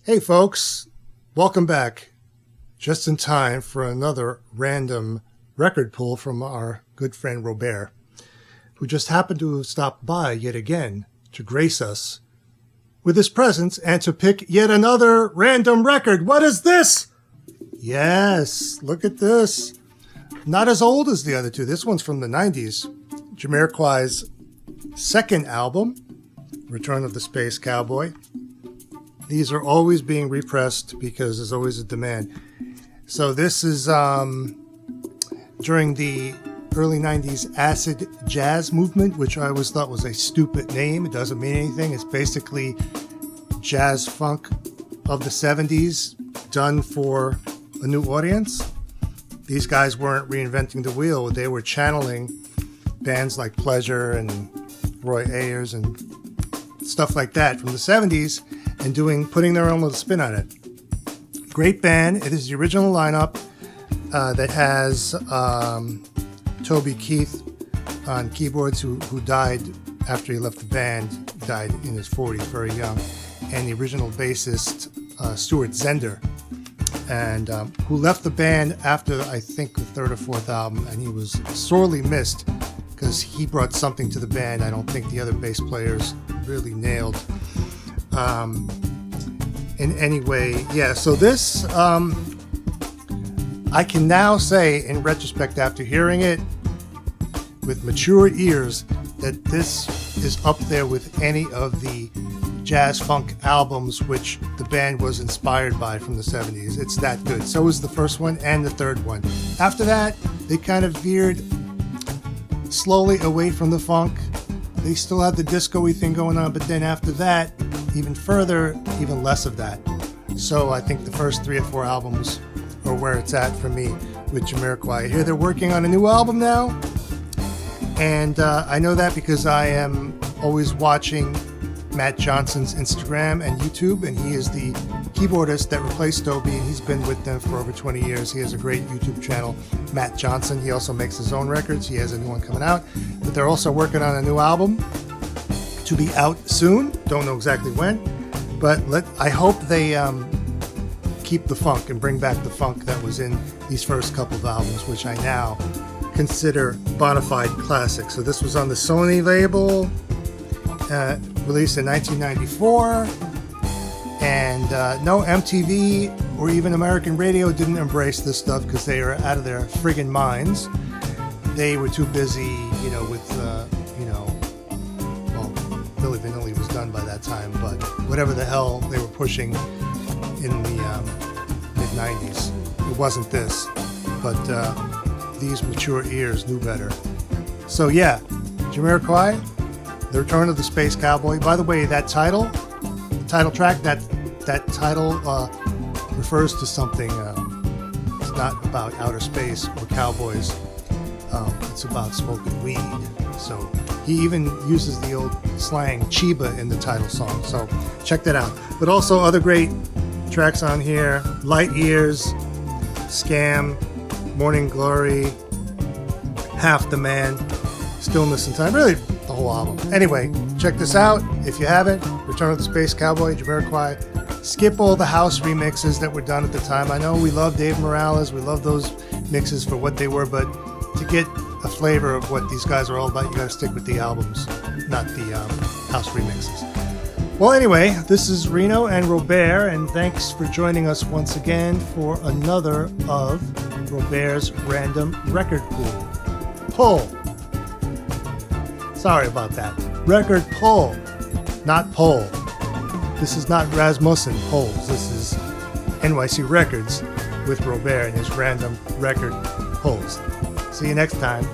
Hey folks, welcome back. Just in time for another random record pull from our good friend Robert, who just happened to have stopped by yet again to grace us with his presence and to pick yet another random record. What is this? Yes, look at this. Not as old as the other two. This one's from the 90s. Jamiroquai's second album, Return of the Space Cowboy. These are always being repressed because there's always a demand. So this is during the early 90s acid jazz movement, which I always thought was a stupid name. It doesn't mean anything. It's basically jazz funk of the 70s done for a new audience. These guys weren't reinventing the wheel. They were channeling bands like Pleasure and Roy Ayers and stuff like that from the 70s and putting their own little spin on it. Great band. It is the original lineup that has Toby Keith on keyboards, who died after he left the band, died in his 40s, very young, and the original bassist Stuart Zender, and who left the band after I think the third or fourth album, and he was sorely missed because he brought something to the band I don't think the other bass players really nailed. In any way, yeah, so this, I can now say in retrospect after hearing it with mature ears that this is up there with any of the jazz funk albums which the band was inspired by from the 70s. It's that good. So was the first one and the third one. After that, they kind of veered slowly away from the funk. They still had the disco-y thing going on, but then after that, even further, even less of that. So I think the first 3 or 4 albums are where it's at for me with Jamiroquai. I hear they're working on a new album now, and I know that because I am always watching Matt Johnson's Instagram and YouTube, and he is the keyboardist that replaced Toby, and he's been with them for over 20 years. He has a great YouTube channel, Matt Johnson. He also makes his own records. He has a new one coming out, but they're also working on a new album to be out soon. Don't know exactly when, but I hope they keep the funk and bring back the funk that was in these first couple of albums, which I now consider bona fide classics. So this was on the Sony label, released in 1994, and no, MTV or even American radio didn't embrace this stuff because they were out of their friggin' minds. They were too busy, with Milli Vanilli was done by that time, but whatever the hell they were pushing in the mid-90s, it wasn't this, but these mature ears knew better. So yeah, Jamiroquai, The Return of the Space Cowboy. By the way, that title track, that title refers to something. It's not about outer space or cowboys. It's about smoking weed. So he even uses the old slang Chiba in the title song. So check that out. But also other great tracks on here: Light Years, Scam, Morning Glory, Half the Man, Stillness in Time. Really, the whole album. Anyway, check this out if you haven't. Return of the Space Cowboy, Jamiroquai. Skip all the house remixes that were done at the time. I know we love Dave Morales. We love those mixes for what they were, but to get a flavor of what these guys are all about, you got to stick with the albums, not the house remixes. Well, anyway, this is Reno and Robert, and thanks for joining us once again for another of Robert's Random Record Pull. Sorry about that. Record pull, not poll. This is not Rasmussen polls. This is NYC Records with Robert and his random record pulls. See you next time.